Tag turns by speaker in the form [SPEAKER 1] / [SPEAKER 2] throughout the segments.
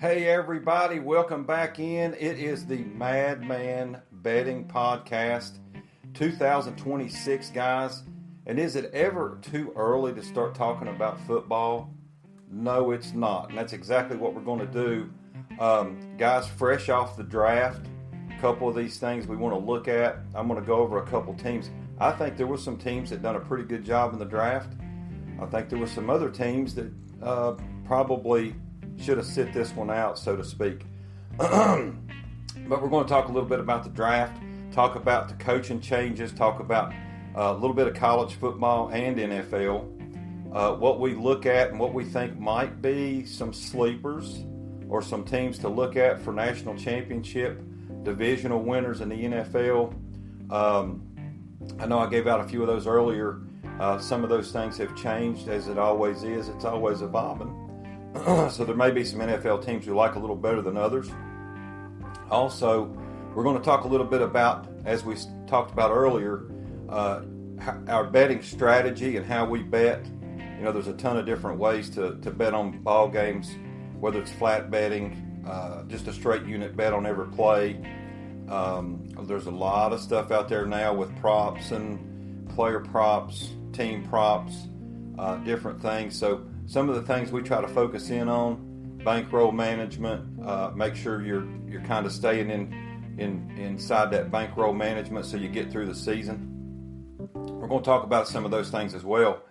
[SPEAKER 1] Hey everybody, welcome back in. It is the Madman Betting Podcast 2026, guys. And is it ever too early to start talking about football? No, it's not. And that's exactly what we're going to do. Guys, fresh off the draft, a couple of these things we want to look at. I'm going to go over a couple teams. I think there were some teams that done a pretty good job in the draft. I think there were some other teams that probably should have sit this one out, so to speak. But we're going to talk a little bit about the draft, talk about the coaching changes, talk about a little bit of college football and NFL, what we look at and what we think might be some sleepers or some teams to look at for national championship, divisional winners in the NFL. I know I gave out a few of those earlier. Some of those things have changed, as it always is. It's always evolving. So there may be some NFL teams you like a little better than others. Also, we're going to talk a little bit about, as we talked about earlier, our betting strategy and how we bet. You know, there's a ton of different ways to bet on ball games, whether it's flat betting, just a straight unit bet on every play. There's a lot of stuff out there now with props and player props, team props, different things. So some of the things we try to focus in on: bankroll management. Make sure you're kind of staying inside that bankroll management so you get through the season. We're going to talk about some of those things as well.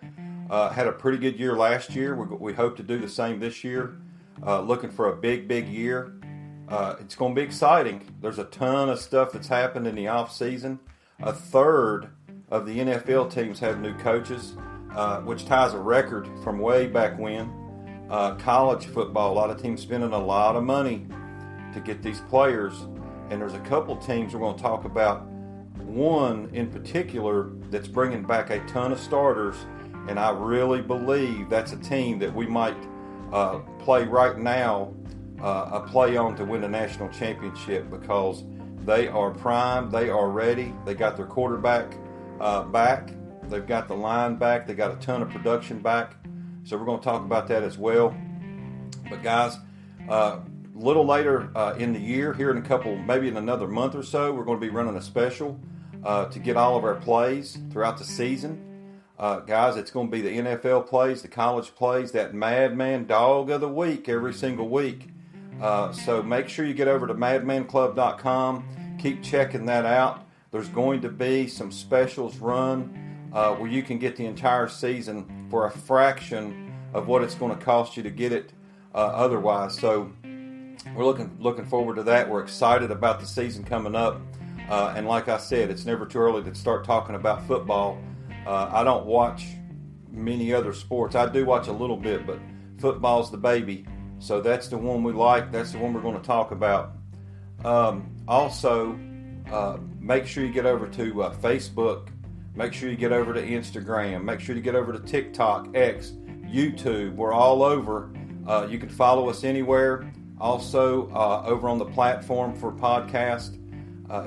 [SPEAKER 1] Had a pretty good year last year. We hope to do the same this year. Looking for a big year. It's going to be exciting. There's a ton of stuff that's happened in the off season. A third of the NFL teams have new coaches, which ties a record from way back when. College football, a lot of teams spending a lot of money to get these players. And there's a couple teams we're going to talk about. One in particular that's bringing back a ton of starters. And I really believe that's a team that we might play right now, a play on to win a national championship, because they are primed, they are ready, they got their quarterback back, they've got the line back, they got a ton of production back. So we're going to talk about that as well. But guys, a little later in the year, here in a couple, maybe in another month or so, we're going to be running a special to get all of our plays throughout the season. Guys, it's going to be the NFL plays, the college plays, that Madman Dog of the Week every single week. So make sure you get over to madmanclub.com. Keep checking that out. There's going to be some specials run where you can get the entire season for a fraction of what it's going to cost you to get it otherwise. So we're looking forward to that. We're excited about the season coming up. And like I said, it's never too early to start talking about football. I don't watch many other sports. I do watch a little bit, but football's the baby. So that's the one we like. That's the one we're going to talk about. Also, make sure you get over to Facebook. Make sure you get over to Instagram. Make sure you get over to TikTok, X, YouTube. We're all over. You can follow us anywhere. Also, over on the platform for podcast.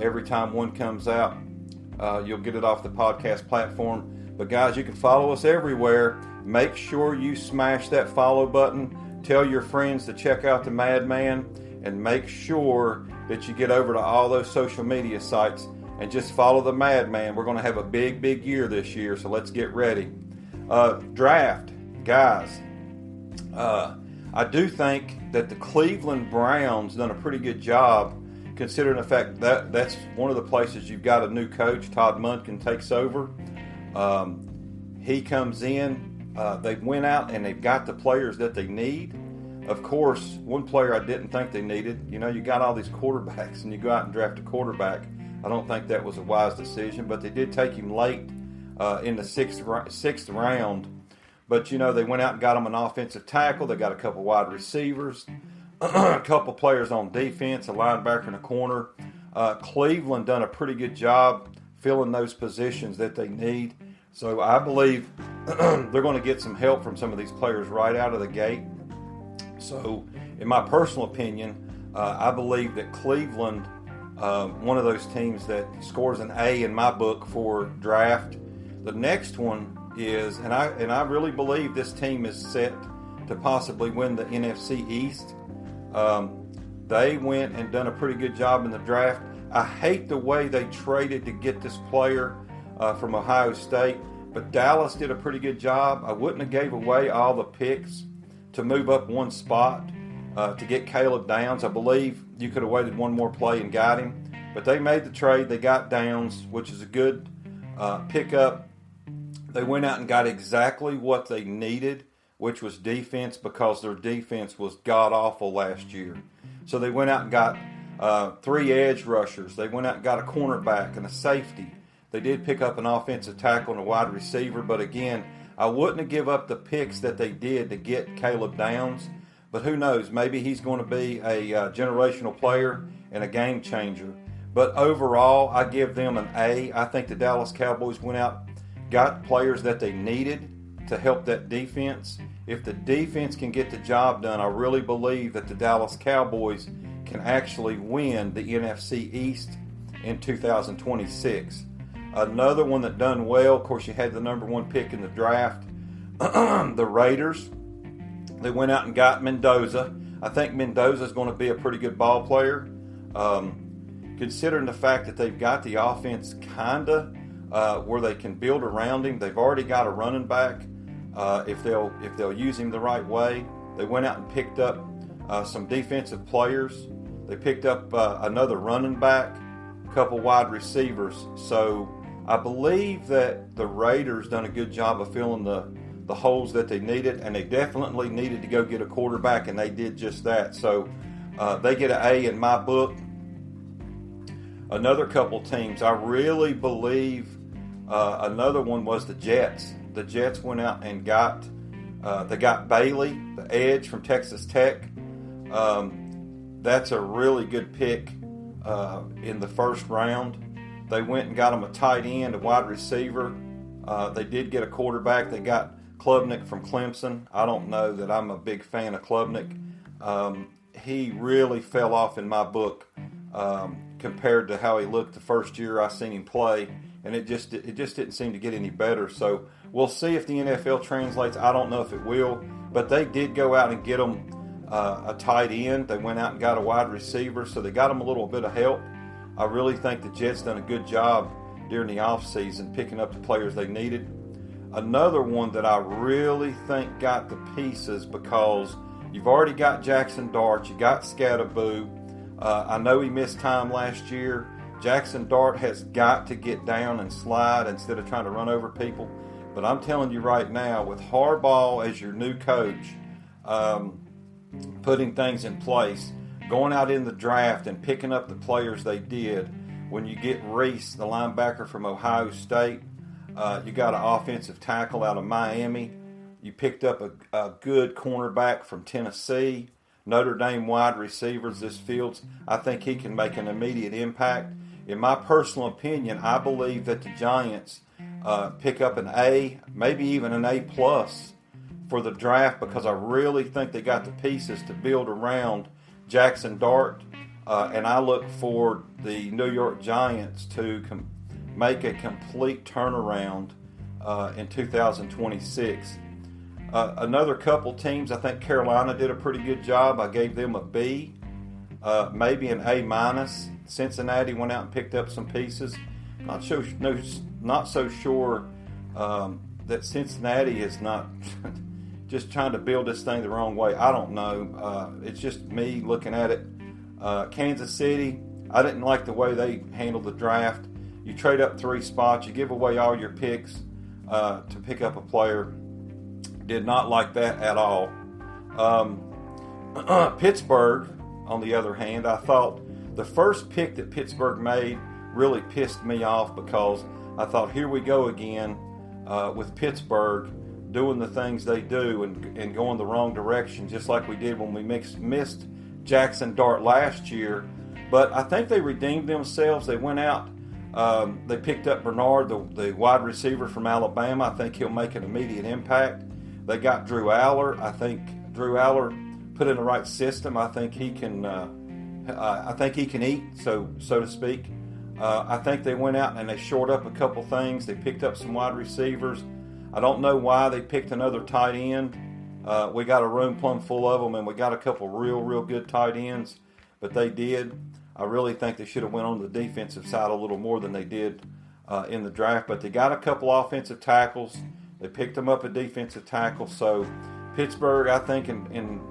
[SPEAKER 1] Every time one comes out, you'll get it off the podcast platform. But guys, you can follow us everywhere. Make sure you smash that follow button. Tell your friends to check out the Madman, and make sure that you get over to all those social media sites and just follow the Madman. We're going to have a big year this year, so let's get ready. Draft, guys. I do think that the Cleveland Browns done a pretty good job, considering the fact that that's one of the places you've got a new coach. Todd Monken takes over. He comes in. They went out and they've got the players that they need. Of course, one player I didn't think they needed. You know, you got all these quarterbacks and you go out and draft a quarterback. I don't think that was a wise decision, but they did take him late in the sixth round. But, you know, they went out and got him an offensive tackle. They got a couple wide receivers, a couple players on defense, a linebacker and a corner. Cleveland done a pretty good job filling those positions that they need. So I believe they're going to get some help from some of these players right out of the gate. So in my personal opinion, I believe that Cleveland, one of those teams that scores an A in my book for draft. The next one is, and I really believe this team is set to possibly win the NFC East. They went and done a pretty good job in the draft. I hate the way they traded to get this player from Ohio State, but Dallas did a pretty good job. I wouldn't have gave away all the picks to move up one spot to get Caleb Downs. I believe you could have waited one more play and got him, but they made the trade. They got Downs, which is a good pickup. They went out and got exactly what they needed, which was defense, because their defense was god-awful last year. So they went out and got 3 edge rushers. They went out and got a cornerback and a safety. They did pick up an offensive tackle and a wide receiver, but again, I wouldn't have give up the picks that they did to get Caleb Downs, but who knows, maybe he's going to be a generational player and a game changer. But overall, I give them an A. I think the Dallas Cowboys went out, got players that they needed to help that defense. If the defense can get the job done, I really believe that the Dallas Cowboys can actually win the NFC East in 2026. Another one that done well, of course, you had the number 1 pick in the draft, the Raiders. They went out and got Mendoza. I think Mendoza is going to be a pretty good ball player. Considering the fact that they've got the offense kind of where they can build around him. They've already got a running back. If they'll use him the right way. They went out and picked up some defensive players. They picked up another running back, a couple wide receivers. So I believe that the Raiders done a good job of filling the holes that they needed, and they definitely needed to go get a quarterback, and they did just that. So they get an A in my book. Another couple teams, I really believe another one was the Jets. The Jets went out and got Bailey, the edge from Texas Tech. That's a really good pick in the first round. They went and got him a tight end, a wide receiver. They did get a quarterback. They got Klubnik from Clemson. I don't know that I'm a big fan of Klubnik. He really fell off in my book compared to how he looked the first year I seen him play, and it just didn't seem to get any better. So we'll see if the NFL translates. I don't know if it will, but they did go out and get him a tight end. They went out and got a wide receiver, so they got him a little bit of help. I really think the Jets done a good job during the offseason picking up the players they needed. Another one that I really think got the pieces, because you've already got Jackson Dart, you got Scatterboo. I know he missed time last year. Jackson Dart has got to get down and slide instead of trying to run over people. But I'm telling you right now, with Harbaugh as your new coach, putting things in place, going out in the draft and picking up the players they did, when you get Reese, the linebacker from Ohio State, you got an offensive tackle out of Miami. You picked up a good cornerback from Tennessee. Notre Dame wide receivers, this Fields, I think he can make an immediate impact. In my personal opinion, I believe that the Giants pick up an A, maybe even an A+ for the draft, because I really think they got the pieces to build around Jackson Dart, and I look for the New York Giants to make a complete turnaround in 2026. Another couple teams, I think Carolina did a pretty good job. I gave them a B, maybe an A-. Cincinnati went out and picked up some pieces. Not so sure that Cincinnati is not just trying to build this thing the wrong way. I don't know. It's just me looking at it. Kansas City, I didn't like the way they handled the draft. You trade up 3 spots. You give away all your picks to pick up a player. Did not like that at all. Pittsburgh, on the other hand, I thought the first pick that Pittsburgh made really pissed me off, because I thought, here we go again with Pittsburgh doing the things they do and going the wrong direction, just like we did when we missed Jackson Dart last year. But I think they redeemed themselves. They went out. They picked up Bernard, the wide receiver from Alabama. I think he'll make an immediate impact. They got Drew Aller. I think Drew Aller put in the right system. I think he can. I think he can eat, so to speak. I think they went out and they shored up a couple things. They picked up some wide receivers. I don't know why they picked another tight end. We got a room plumb full of them, and we got a couple real good tight ends, but they did. I really think they should have went on the defensive side a little more than they did in the draft, but they got a couple offensive tackles. They picked them up a defensive tackle. So Pittsburgh, I think, in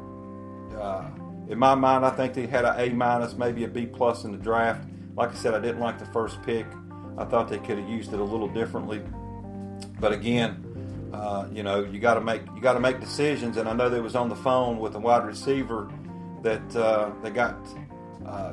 [SPEAKER 1] my mind, I think they had an A-, maybe a B+ in the draft. Like I said, I didn't like the first pick. I thought they could have used it a little differently. But again, you got to make decisions. And I know they was on the phone with a wide receiver that they got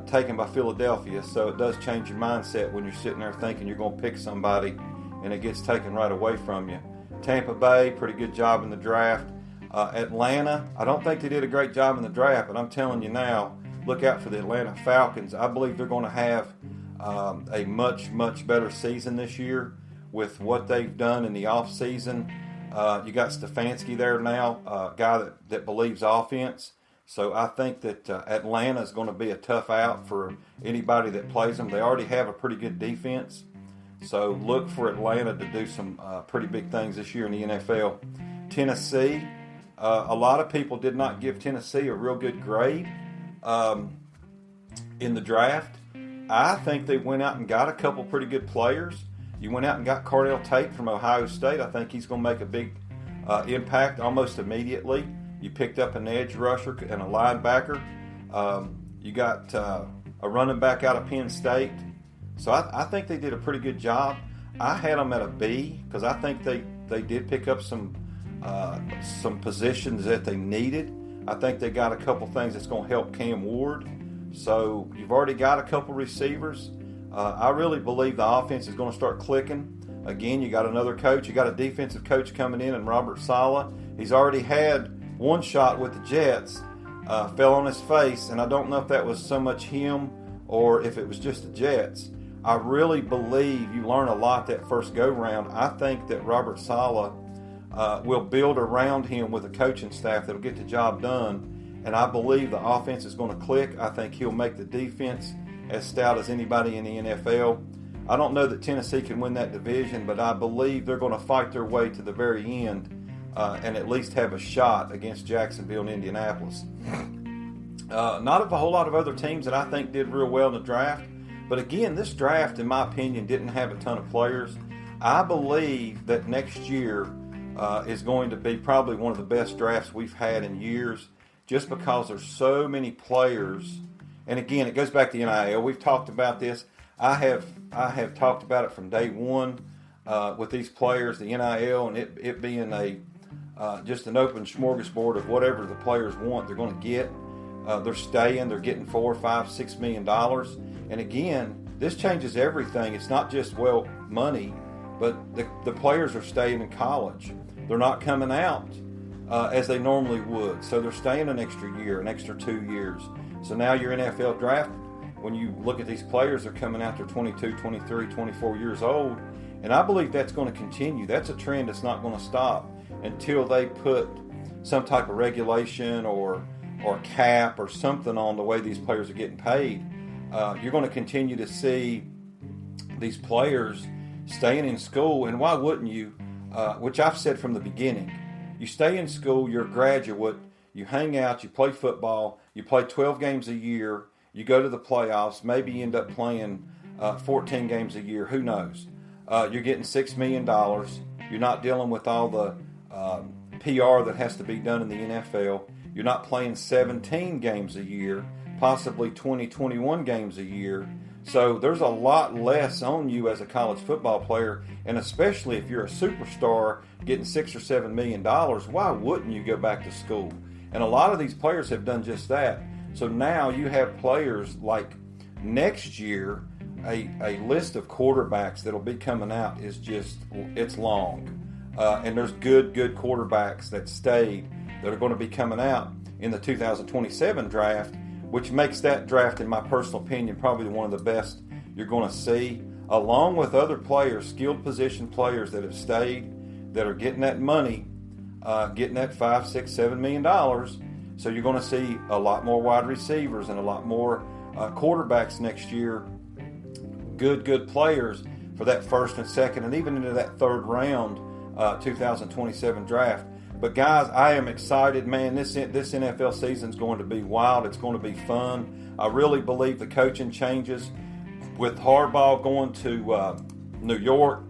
[SPEAKER 1] taken by Philadelphia. So it does change your mindset when you're sitting there thinking you're going to pick somebody and it gets taken right away from you. Tampa Bay, pretty good job in the draft. Atlanta, I don't think they did a great job in the draft, but I'm telling you now, look out for the Atlanta Falcons. I believe they're going to have a much better season this year with what they've done in the offseason. You got Stefanski there now, a guy that believes offense. So I think that Atlanta is going to be a tough out for anybody that plays them. They already have a pretty good defense. So look for Atlanta to do some pretty big things this year in the NFL. Tennessee, a lot of people did not give Tennessee a real good grade in the draft. I think they went out and got a couple pretty good players. You went out and got Cardell Tate from Ohio State. I think he's going to make a big impact almost immediately. You picked up an edge rusher and a linebacker. You got a running back out of Penn State. So I think they did a pretty good job. I had them at a B because I think they did pick up some positions that they needed. I think they got a couple things that's going to help Cam Ward. So you've already got a couple receivers. I really believe the offense is going to start clicking. Again, you got another coach. You got a defensive coach coming in, and Robert Saleh. He's already had one shot with the Jets, fell on his face, and I don't know if that was so much him or if it was just the Jets. I really believe you learn a lot that first go-round. I think that Robert Saleh will build around him with a coaching staff that will get the job done, and I believe the offense is going to click. I think he'll make the defense as stout as anybody in the NFL. I don't know that Tennessee can win that division, but I believe they're going to fight their way to the very end and at least have a shot against Jacksonville and Indianapolis. Not a whole lot of other teams that I think did real well in the draft. But again, this draft, in my opinion, didn't have a ton of players. I believe that next year is going to be probably one of the best drafts we've had in years just because there's so many players. And again, it goes back to NIL. We've talked about this. I have talked about it from day one with these players, the NIL, and it being just an open smorgasbord of whatever the players want, they're going to get. They're staying. They're getting $4, $5, $6 million. And again, this changes everything. It's not just, money, but the players are staying in college. They're not coming out as they normally would. So they're staying an extra year, an extra 2 years. So now your NFL draft, when you look at these players, they're coming out, they're 22, 23, 24 years old. And I believe that's going to continue. That's a trend that's not going to stop until they put some type of regulation or cap or something on the way these players are getting paid. You're going to continue to see these players staying in school. And why wouldn't you? Which I've said from the beginning. You stay in school, you're a graduate, you hang out, you play football, you play 12 games a year, you go to the playoffs, maybe you end up playing 14 games a year, who knows? You're getting $6 million. You're not dealing with all the PR that has to be done in the NFL. You're not playing 17 games a year, possibly 20, 21 games a year. So there's a lot less on you as a college football player, and especially if you're a superstar getting $6 or $7 million, why wouldn't you go back to school? And a lot of these players have done just that. So now you have players like next year, a list of quarterbacks that'll be coming out is just, it's long. And there's good quarterbacks that stayed that are going to be coming out in the 2027 draft, which makes that draft, in my personal opinion, probably one of the best you're going to see, along with other players, skilled position players that have stayed, that are getting that money, getting that $5, $6, $7 million. So you're going to see a lot more wide receivers and a lot more quarterbacks next year, good players for that first and second and even into that third round 2027 draft. But guys, I am excited, man. This NFL season is going to be wild. It's going to be fun. I really believe the coaching changes with Harbaugh going to New York.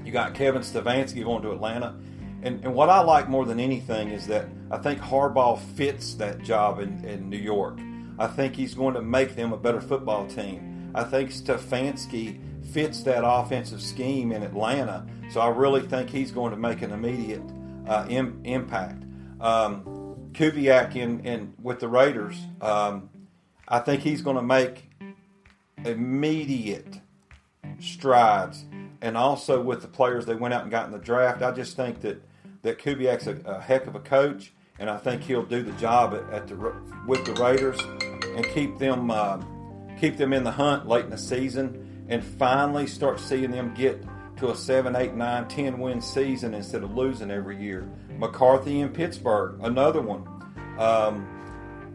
[SPEAKER 1] You got Kevin Stefanski going to Atlanta. And what I like more than anything is that I think Harbaugh fits that job in New York. I think he's going to make them a better football team. I think Stefanski fits that offensive scheme in Atlanta. So I really think he's going to make an immediate impact. Kubiak in with the Raiders, I think he's going to make immediate strides. And also with the players they went out and got in the draft, I just think that Kubiak's a heck of a coach, and I think he'll do the job with the Raiders and keep them in the hunt late in the season and finally start seeing them get to a 7, 8, 9, 10 win season instead of losing every year. McCarthy in Pittsburgh, another one.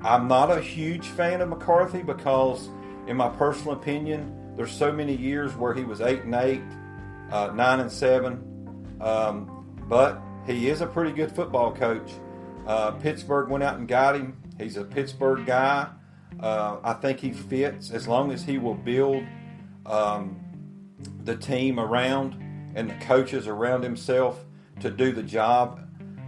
[SPEAKER 1] I'm not a huge fan of McCarthy because, in my personal opinion, there's so many years where he was 8 and 8, 9 and 7, but he is a pretty good football coach. Pittsburgh went out and got him. He's a Pittsburgh guy. I think he fits as long as he will build the team around and the coaches around himself to do the job.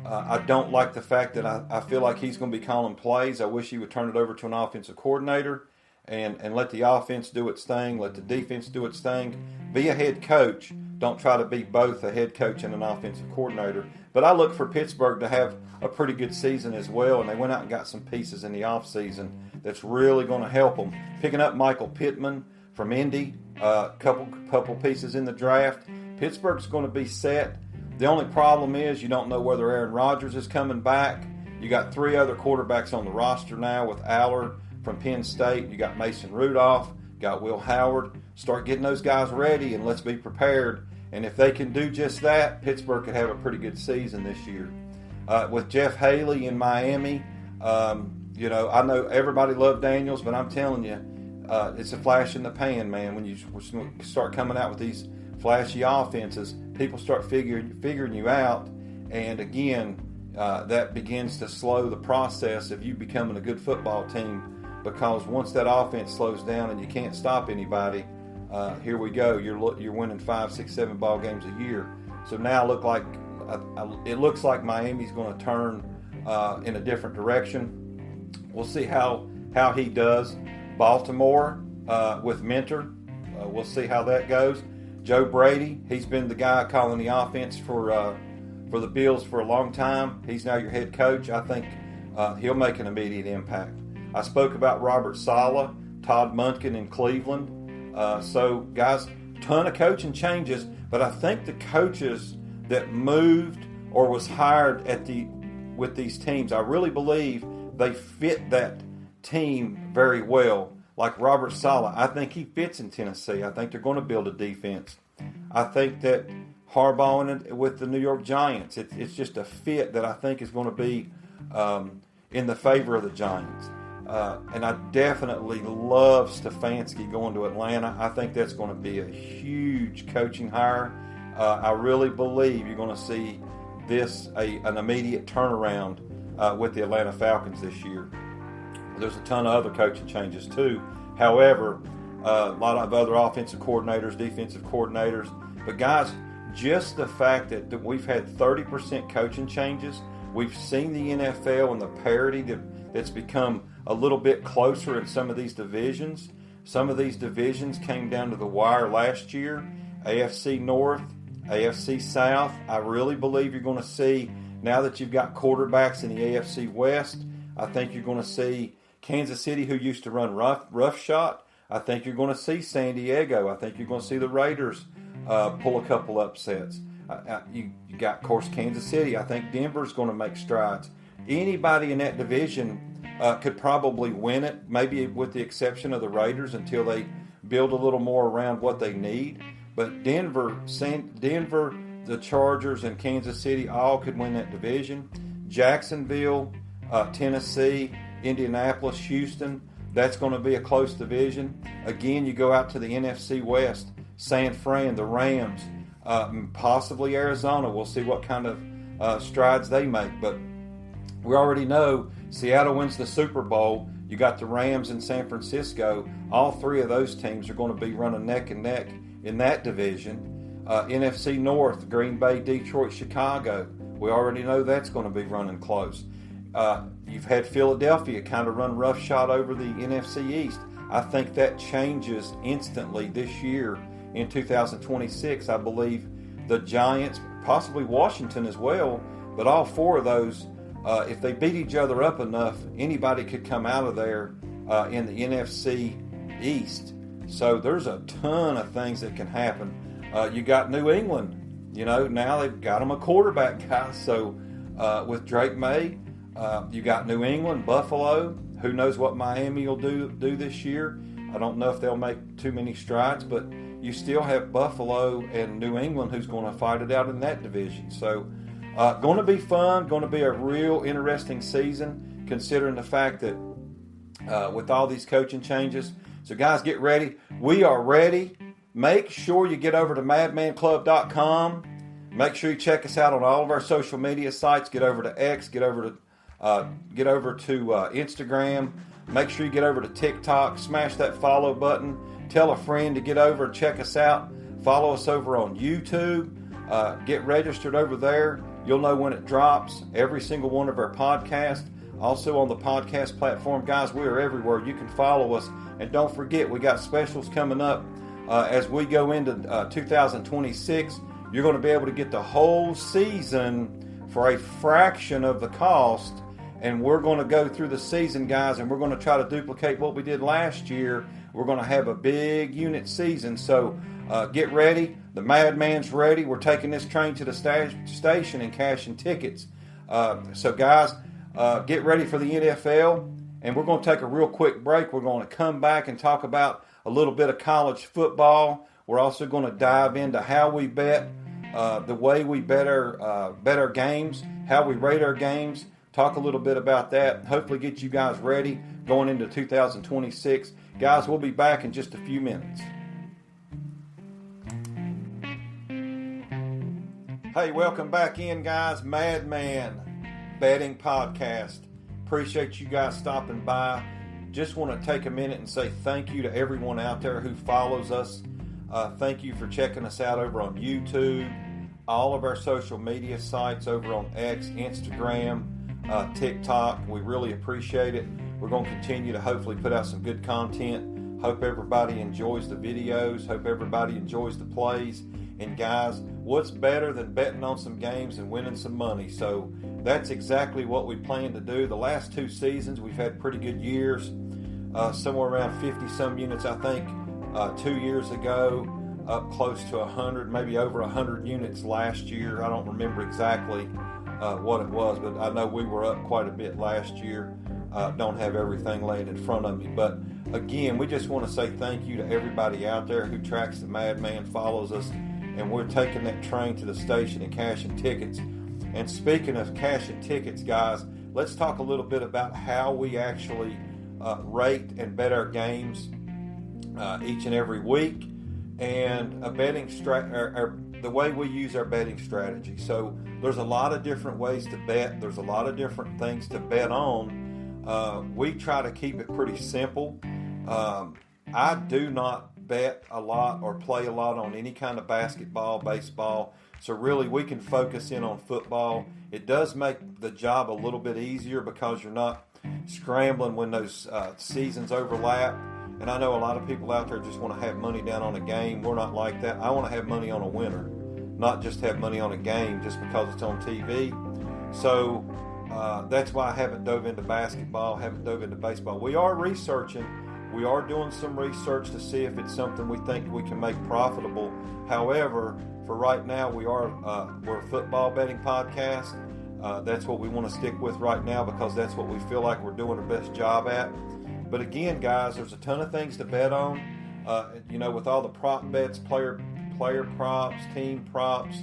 [SPEAKER 1] I don't like the fact that I feel like he's going to be calling plays. I wish he would turn it over to an offensive coordinator and let the offense do its thing, let the defense do its thing. Be a head coach. Don't try to be both a head coach and an offensive coordinator. But I look for Pittsburgh to have a pretty good season as well, and they went out and got some pieces in the offseason that's really going to help them. Picking up Michael Pittman from Indy, couple pieces in the draft. Pittsburgh's going to be set. The only problem is you don't know whether Aaron Rodgers is coming back. You got 3 other quarterbacks on the roster now with Aller from Penn State. You got Mason Rudolph, got Will Howard. Start getting those guys ready, and let's be prepared. And if they can do just that, Pittsburgh could have a pretty good season this year. With Jeff Haley in Miami, I know everybody loved Daniels, but I'm telling you, it's a flash in the pan, man. When you start coming out with these flashy offenses, people start figuring you out. And again, that begins to slow the process of you becoming a good football team, because once that offense slows down and you can't stop anybody, here we go. You're winning 5, 6, 7 ball games a year. So now it looks like Miami's going to turn in a different direction. We'll see how he does. Baltimore with Mentor, we'll see how that goes. Joe Brady, he's been the guy calling the offense for the Bills for a long time. He's now your head coach. I think he'll make an immediate impact. I spoke about Robert Saleh, Todd Monken in Cleveland. So, guys, ton of coaching changes, but I think the coaches that moved or was hired with these teams, I really believe they fit that team very well. Like Robert Saleh, I think he fits in Tennessee. I think they're going to build a defense. I think that Harbaugh with the New York Giants, it's just a fit that I think is going to be in the favor of the Giants. And I definitely love Stefanski going to Atlanta. I think that's going to be a huge coaching hire. I really believe you're going to see an immediate turnaround with the Atlanta Falcons this year. There's a ton of other coaching changes too. However, a lot of other offensive coordinators, defensive coordinators. But guys, just the fact that we've had 30% coaching changes, we've seen the NFL and the parity that's become a little bit closer in some of these divisions. Some of these divisions came down to the wire last year. AFC North, AFC South. I really believe you're going to see, now that you've got quarterbacks in the AFC West, I think you're going to see Kansas City, who used to run roughshod. I think you're going to see San Diego. I think you're going to see the Raiders pull a couple upsets. You got, of course, Kansas City. I think Denver's going to make strides. Anybody in that division could probably win it, maybe with the exception of the Raiders until they build a little more around what they need. But Denver, the Chargers, and Kansas City all could win that division. Jacksonville, Tennessee, Indianapolis, Houston, that's going to be a close division. Again, you go out to the NFC West, San Fran, the Rams, possibly Arizona. We'll see what kind of strides they make. But we already know Seattle wins the Super Bowl. You got the Rams in San Francisco. All three of those teams are going to be running neck and neck in that division. NFC North, Green Bay, Detroit, Chicago. We already know that's going to be running close. You've had Philadelphia kind of run roughshod over the NFC East. I think that changes instantly this year in 2026. I believe the Giants, possibly Washington as well, but all four of those, if they beat each other up enough, anybody could come out of there in the NFC East. So there's a ton of things that can happen. You got New England. Now they've got them a quarterback guy. So with Drake May, you got New England, Buffalo. Who knows what Miami will do this year? I don't know if they'll make too many strides, but you still have Buffalo and New England who's going to fight it out in that division. So going to be fun, going to be a real interesting season, considering the fact that with all these coaching changes. So guys, get ready. We are ready. Make sure you get over to madmanclub.com. Make sure you check us out on all of our social media sites. Get over to X. Get over to Instagram. Make sure you get over to TikTok. Smash that follow button. Tell a friend to get over and check us out. Follow us over on YouTube. Get registered over there. You'll know when it drops. Every single one of our podcasts. Also on the podcast platform. Guys, we are everywhere. You can follow us. And don't forget, we got specials coming up as we go into 2026. You're going to be able to get the whole season for a fraction of the cost. And we're going to go through the season, guys, and we're going to try to duplicate what we did last year. We're going to have a big unit season. So get ready. The Madman's ready. We're taking this train to the station and cashing tickets. So, guys, get ready for the NFL. And we're going to take a real quick break. We're going to come back and talk about a little bit of college football. We're also going to dive into how we bet, the way we bet our games, how we rate our games. Talk a little bit about that. Hopefully get you guys ready going into 2026. Guys, we'll be back in just a few minutes. Hey, welcome back in, guys. Madman Betting Podcast. Appreciate you guys stopping by. Just want to take a minute and say thank you to everyone out there who follows us. Thank you for checking us out over on YouTube, all of our social media sites over on X, Instagram, TikTok. We really appreciate it. We're going to continue to hopefully put out some good content. Hope everybody enjoys the videos. Hope everybody enjoys the plays. And guys, what's better than betting on some games and winning some money? So that's exactly what we plan to do. The last two seasons, we've had pretty good years. Somewhere around 50-some units, I think, 2 years ago. Up close to 100, maybe over 100 units last year. I don't remember exactly what it was, but I know we were up quite a bit last year. Don't have everything laying in front of me. But again, we just want to say thank you to everybody out there who tracks the Madman, follows us, and we're taking that train to the station and cashing tickets. And speaking of cashing tickets, guys, let's talk a little bit about how we actually rate and bet our games each and every week, and a betting the way we use our betting strategy. So there's a lot of different ways to bet. There's a lot of different things to bet on. We try to keep it pretty simple. I do not bet a lot or play a lot on any kind of basketball, baseball. So really we can focus in on football. It does make the job a little bit easier because you're not scrambling when those seasons overlap. And I know a lot of people out there just want to have money down on a game. We're not like that. I want to have money on a winner, not just have money on a game just because it's on TV. So that's why I haven't dove into basketball, haven't dove into baseball. We are researching. We are doing some research to see if it's something we think we can make profitable. However, for right now, we're a football betting podcast. That's what we want to stick with right now because that's what we feel like we're doing our best job at. But again, guys, there's a ton of things to bet on. With all the prop bets, player props, team props,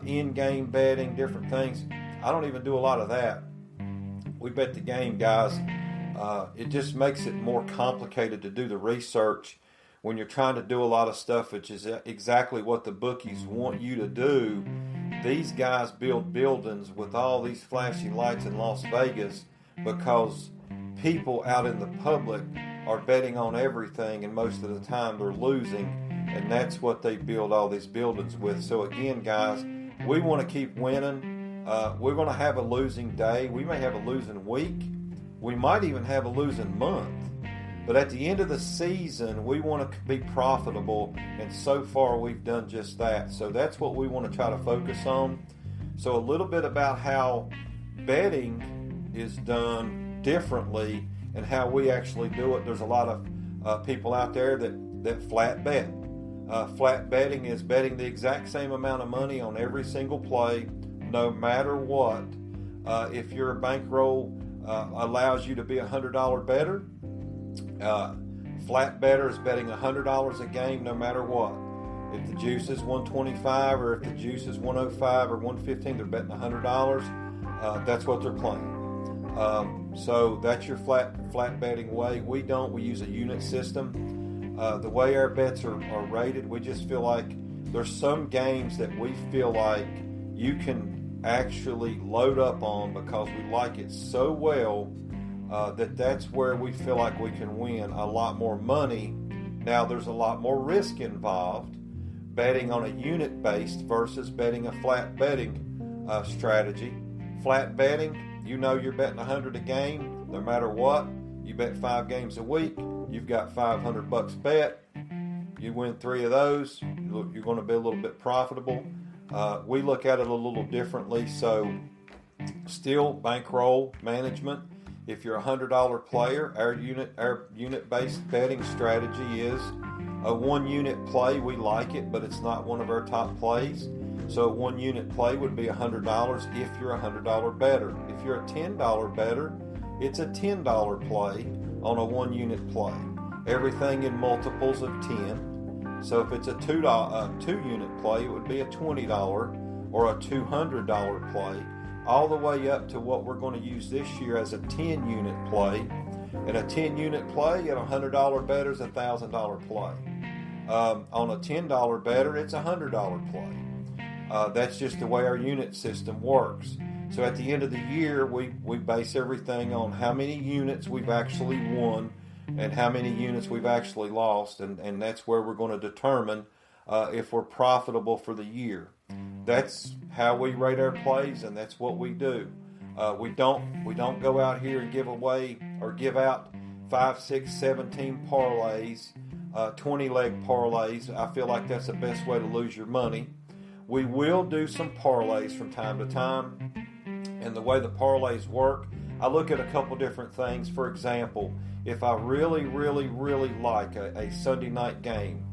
[SPEAKER 1] in-game betting, different things. I don't even do a lot of that. We bet the game, guys. It just makes it more complicated to do the research when you're trying to do a lot of stuff, which is exactly what the bookies want you to do. these guys build buildings with all these flashy lights in Las Vegas because people out in the public are betting on everything, and most of the time they're losing, and that's what they build all these buildings with. So again, guys, we want to keep winning. We're going to have a losing day. We may have a losing week. We might even have a losing month. But at the end of the season, we want to be profitable, and so far we've done just that. So that's what we want to try to focus on. So a little bit about how betting is done differently and how we actually do it. There's a lot of people out there that flat bet. Flat betting is betting the exact same amount of money on every single play, no matter what. If your bankroll allows you to be a $100 bettor, flat better is betting $100 a game no matter what. If the juice is 125 or if the juice is 105 or 115, they're betting $100. That's what they're playing. So that's your flat betting way. We don't. We use a unit system. The way our bets are rated, we just feel like there's some games that we feel like you can actually load up on because we like it so well that's where we feel like we can win a lot more money. Now, there's a lot more risk involved betting on a unit-based versus betting a flat betting strategy. Flat betting, you know you're betting 100 a game no matter what. You bet 5 games a week, you've got $500 bet. You win 3 of those, you're going to be a little bit profitable. We look at it a little differently. So still bankroll management. If you're a $100 player, our unit-based betting strategy is a 1-unit play. We like it, but it's not one of our top plays. So a 1-unit play would be $100 if you're a $100 bettor. If you're a $10 bettor, it's a $10 play on a 1-unit play. Everything in multiples of 10. So if it's a 2-unit play, it would be a $20 or a $200 play, all the way up to what we're going to use this year as a 10-unit play. And a 10-unit play at a $100 bettor is a $1,000 play. On a $10 bettor, it's a $100 play. That's just the way our unit system works. So at the end of the year, we base everything on how many units we've actually won and how many units we've actually lost, and that's where we're going to determine if we're profitable for the year. That's how we rate our plays, and that's what we do. We don't go out here and give away or give out 5, 6, 17 parlays, 20-leg parlays. I feel like that's the best way to lose your money. We will do some parlays from time to time, and the way the parlays work, I look at a couple different things. For example, if I really, really, really like a Sunday night game,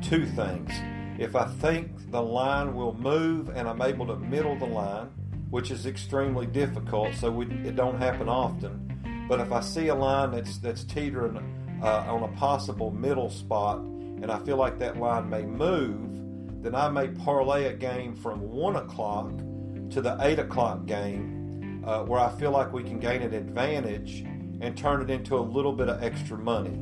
[SPEAKER 1] 2 things. If I think the line will move and I'm able to middle the line, which is extremely difficult, so it don't happen often. But if I see a line that's teetering on a possible middle spot, and I feel like that line may move, then I may parlay a game from 1 o'clock to the 8 o'clock game, where I feel like we can gain an advantage and turn it into a little bit of extra money.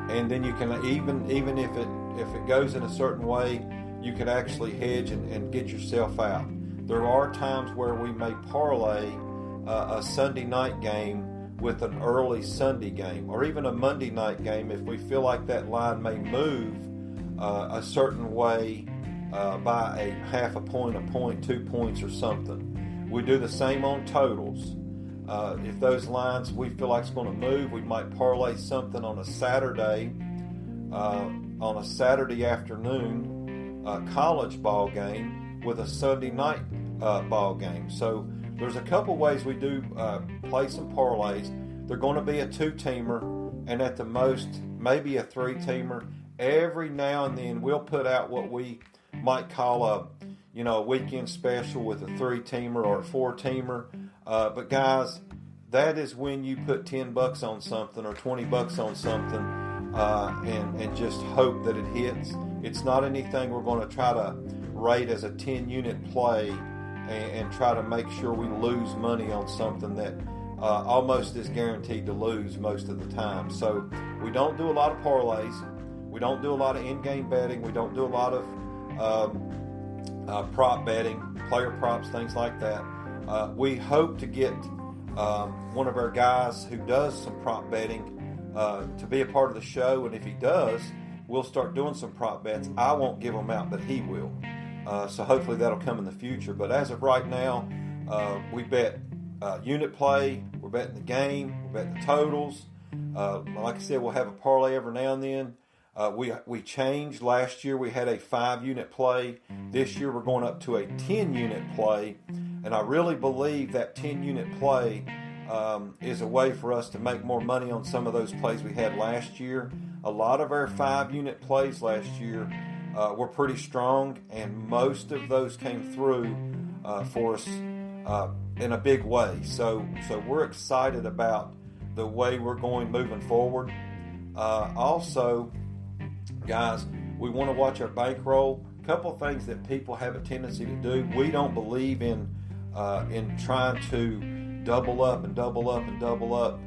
[SPEAKER 1] And then you can even if it goes in a certain way, you can actually hedge and get yourself out. There are times where we may parlay a Sunday night game with an early Sunday game, or even a Monday night game if we feel like that line may move a certain way by a half a point, 2 points or something. We do the same on totals. If those lines we feel like it's going to move, we might parlay something on a Saturday afternoon college ball game with a Sunday night ball game. So there's a couple ways we do play some parlays. They're going to be a 2-teamer and at the most maybe a 3-teamer. Every now and then we'll put out what we might call a weekend special with a 3-teamer or a 4-teamer. But guys, that is when you put $10 on something or $20 on something and just hope that it hits. It's not anything we're going to try to rate as a 10-unit play and try to make sure we lose money on something that almost is guaranteed to lose most of the time. So we don't do a lot of parlays. We don't do a lot of in-game betting. We don't do a lot of prop betting, player props, things like that. We hope to get one of our guys who does some prop betting to be a part of the show, and if he does, we'll start doing some prop bets. I won't give them out, but he will. So hopefully that'll come in the future. But as of right now, we bet unit play, we're betting the game, we're betting the totals. Like I said, we'll have a parlay every now and then. We changed. Last year we had a 5-unit play. This year we're going up to a 10-unit play. And I really believe that 10-unit play is a way for us to make more money on some of those plays we had last year. A lot of our 5-unit plays last year were pretty strong, and most of those came through for us in a big way. So we're excited about the way we're going moving forward. Also, guys, we want to watch our bankroll. A couple of things that people have a tendency to do. We don't believe in trying to double up and double up and double up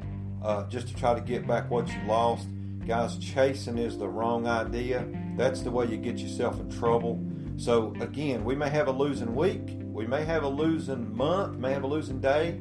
[SPEAKER 1] just to try to get back what you lost. Guys, chasing is the wrong idea. That's the way you get yourself in trouble. So again, we may have a losing week, we may have a losing month, may have a losing day.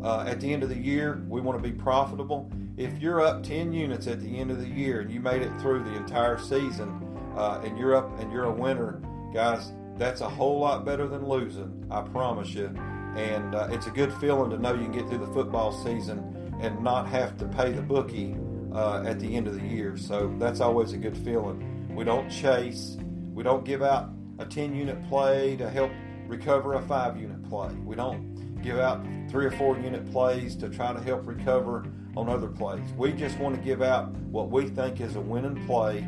[SPEAKER 1] At the end of the year, we want to be profitable. If you're up 10 units at the end of the year and you made it through the entire season, and you're up and you're a winner, guys, that's a whole lot better than losing, I promise you. And it's a good feeling to know you can get through the football season and not have to pay the bookie at the end of the year. So that's always a good feeling. We don't chase. We don't give out a 10-unit play to help recover a 5-unit play. We don't give out 3 or 4 unit plays to try to help recover on other plays. We just want to give out what we think is a winning play.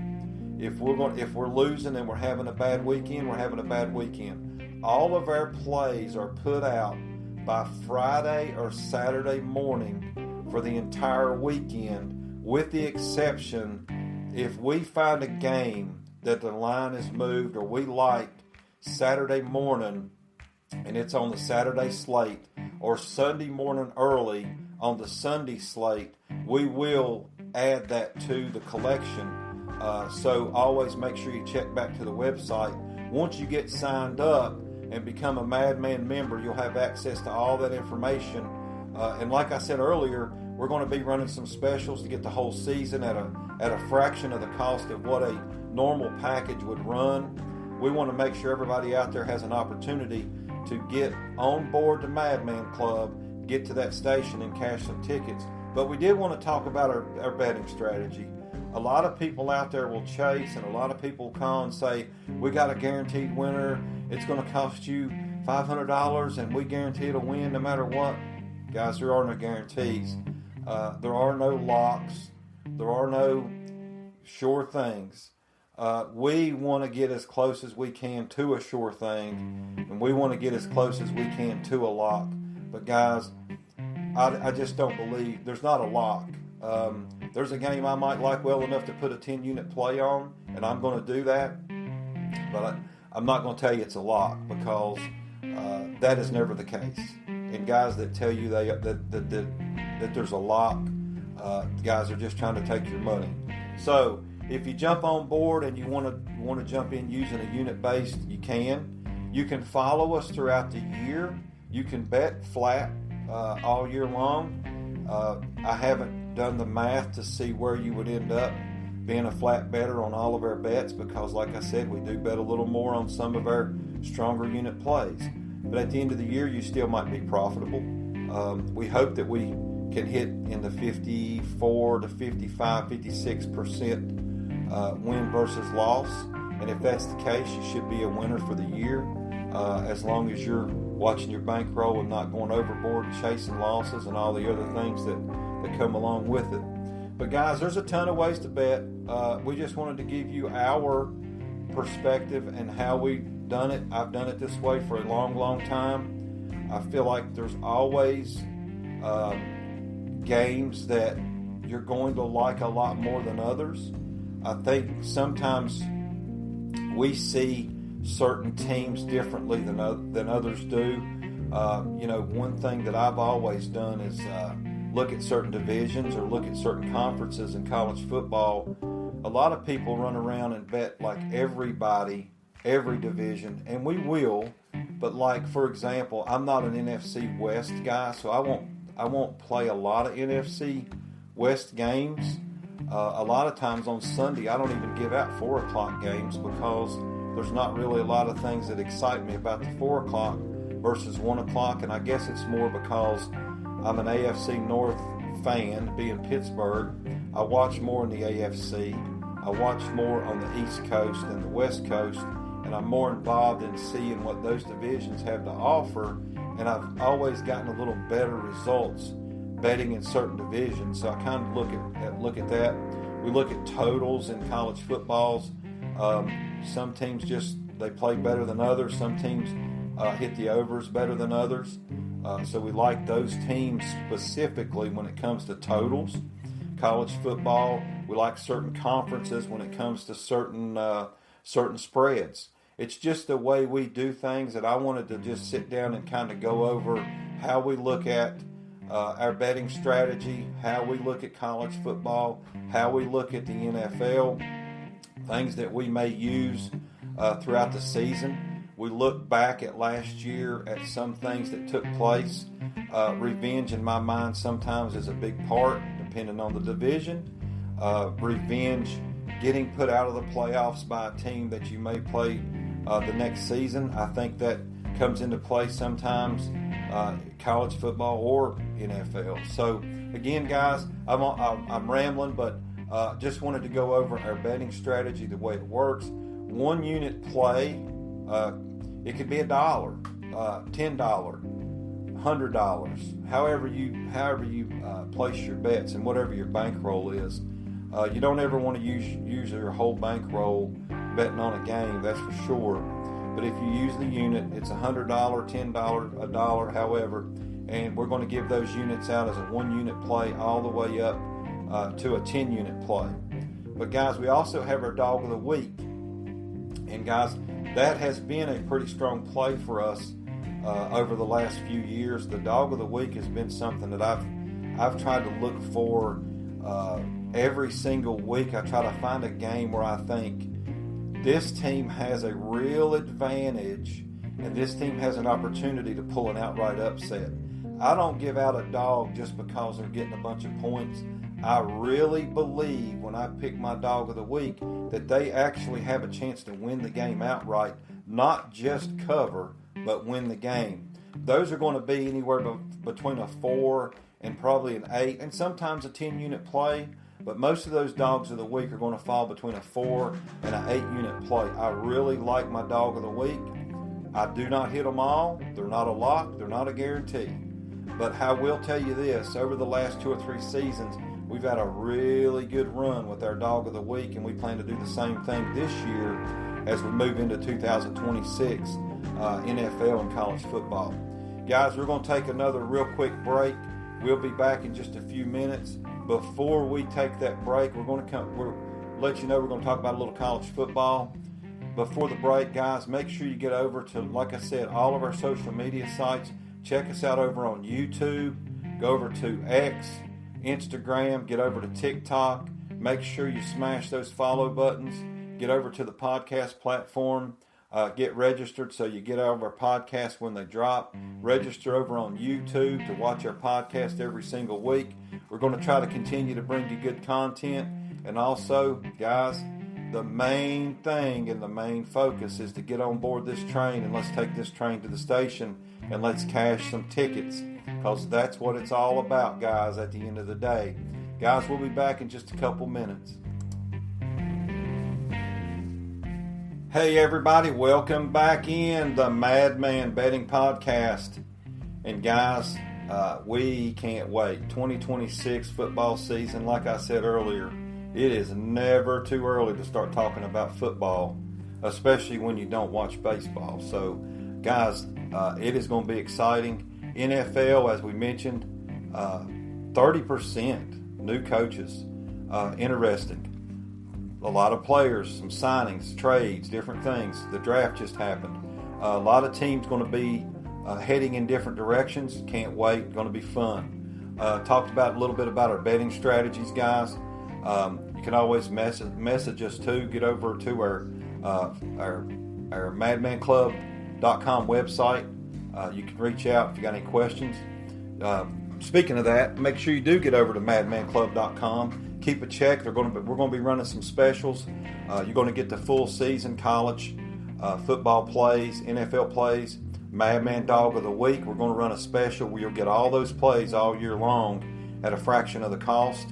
[SPEAKER 1] If we're losing and we're having a bad weekend, we're having a bad weekend. All of our plays are put out by Friday or Saturday morning for the entire weekend, with the exception if we find a game that the line is moved or we liked Saturday morning and it's on the Saturday slate, or Sunday morning early on the Sunday slate, we will add that to the collection. So always make sure you check back to the website. Once you get signed up and become a Madman member, you'll have access to all that information. And like I said earlier, we're going to be running some specials to get the whole season at a fraction of the cost of what a normal package would run. We want to make sure everybody out there has an opportunity to get on board the Madman Club, get to that station and cash some tickets. But we did want to talk about our betting strategy. A lot of people out there will chase, and a lot of people call and say, we got a guaranteed winner. It's going to cost you $500 and we guarantee it'll win no matter what. Guys, there are no guarantees. There are no locks. There are no sure things. We want to get as close as we can to a sure thing, and we want to get as close as we can to a lock. But guys, I just don't believe there's not a lock. There's a game I might like well enough to put a 10-unit play on, and I'm going to do that. But I'm not going to tell you it's a lock, because that is never the case. And guys that tell you that there's a lock, guys are just trying to take your money. So if you jump on board and you want to jump in using a unit based, you can. You can follow us throughout the year. You can bet flat all year long. I haven't done the math to see where you would end up being a flat better on all of our bets, because like I said, we do bet a little more on some of our stronger unit plays. But at the end of the year, you still might be profitable. We hope that we can hit in the 54 to 55, 56% win versus loss. And if that's the case, you should be a winner for the year, as long as you're watching your bankroll and not going overboard and chasing losses and all the other things that come along with it. But guys, there's a ton of ways to bet. We just wanted to give you our perspective and how we've done it. I've done it this way for a long, long time. I feel like there's always games that you're going to like a lot more than others. I think sometimes we see certain teams differently than others do. One thing that I've always done is look at certain divisions or look at certain conferences in college football. A lot of people run around and bet like everybody every division, and we will. But like, for example, I'm not an NFC West guy, so I won't play a lot of NFC West games. A lot of times on Sunday, I don't even give out 4 o'clock games because there's not really a lot of things that excite me about the 4 o'clock versus 1 o'clock. And I guess it's more because I'm an AFC North fan, being Pittsburgh. I watch more in the AFC. I watch more on the East Coast than the West Coast. And I'm more involved in seeing what those divisions have to offer. And I've always gotten a little better results betting in certain divisions. So I kind of look at that. We look at totals in college footballs. Some teams they play better than others. Some teams hit the overs better than others. So we like those teams specifically when it comes to totals. College football, we like certain conferences when it comes to certain spreads. It's just the way we do things that I wanted to just sit down and kind of go over how we look at our betting strategy, how we look at college football, how we look at the NFL, things that we may use throughout the season. We look back at last year at some things that took place. Revenge, in my mind, sometimes is a big part, depending on the division. Revenge, getting put out of the playoffs by a team that you may play the next season. I think that comes into play sometimes, college football or NFL. So again, guys, I'm rambling, but just wanted to go over our betting strategy, the way it works. 1 unit play, it could be $1, $10, $100, however you place your bets and whatever your bankroll is. You don't ever want to use your whole bankroll betting on a game, that's for sure. But if you use the unit, it's $100, $10, $1, however, and we're going to give those units out as a 1 unit play all the way up to a 10 unit play. But guys, we also have our dog of the week, and guys, that has been a pretty strong play for us over the last few years. The dog of the week has been something that I've tried to look for every single week. I try to find a game where I think this team has a real advantage and this team has an opportunity to pull an outright upset. I don't give out a dog just because they're getting a bunch of points. I really believe when I pick my dog of the week that they actually have a chance to win the game outright, not just cover, but win the game. Those are going to be anywhere between a 4 and probably an 8, and sometimes a 10 unit play. But most of those dogs of the week are going to fall between a 4 and an 8 unit play. I really like my dog of the week. I do not hit them all. They're not a lock. They're not a guarantee. But I will tell you this, over the last 2 or 3 seasons, we've had a really good run with our dog of the week, and we plan to do the same thing this year as we move into 2026, NFL and college football. Guys, we're going to take another real quick break. We'll be back in just a few minutes. Before we take that break, we'll let you know we're going to talk about a little college football. Before the break, guys, make sure you get over to, like I said, all of our social media sites. Check us out over on YouTube. Go over to X, Instagram. Get over to TikTok. Make sure you smash those follow buttons. Get over to the podcast platform. Get registered so you get all of our podcasts when they drop. Register over on YouTube to watch our podcast every single week. We're going to try to continue to bring you good content. And also, guys, the main thing and the main focus is to get on board this train, and let's take this train to the station and let's cash some tickets, because that's what it's all about, guys, at the end of the day. Guys, we'll be back in just a couple minutes. Hey everybody, welcome back in the Madman Betting Podcast. And guys, we can't wait. 2026 football season, like I said earlier, it is never too early to start talking about football, especially when you don't watch baseball. So guys, it is going to be exciting. NFL, as we mentioned, 30% new coaches, interesting. A lot of players, some signings, trades, different things. The draft just happened. A lot of teams going to be heading in different directions. Can't wait. Going to be fun. Talked about a little bit about our betting strategies, guys. You can always message us too. Get over to our our madmanclub.com website. You can reach out if you got any questions. Speaking of that, make sure you do get over to madmanclub.com. Keep a check. We're going to be running some specials. You're going to get the full season college football plays, NFL plays, Madman Dog of the Week. We're going to run a special where you'll get all those plays all year long at a fraction of the cost.